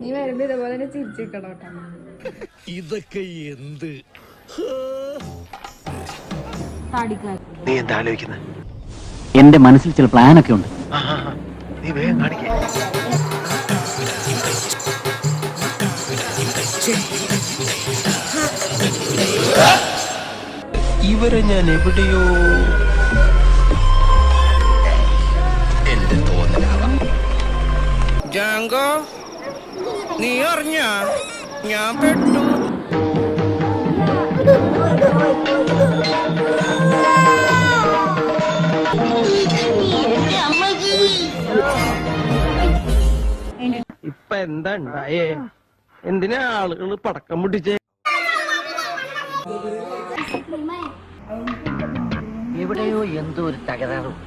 നീ വരുമ്പോ ഇതേപോലെ തന്നെ ചിരിച്ചിരിക്കണം കേട്ടോ. ഇതൊക്കെ എന്ത് നീ എന്താ ആലോചിക്കുന്നത്? എന്റെ മനസ്സിൽ ചില പ്ലാനൊക്കെ ഉണ്ട്. നീ വേഗം കാണിക്കേ. ഇവരെ ഞാൻ എവിടെയോ എന്റെ തോന്നലാവാം. ജാങ്കോ, നീ അറിഞ്ഞ ഞാൻ പെട്ടു. ഇപ്പൊ എന്താ ഉണ്ടായേ? എന്തിനാ ആളുകൾ പടക്കം പൊട്ടിച്ചേ? എവിടെയോ എന്തോ ഒരു തകരാറുണ്ട്.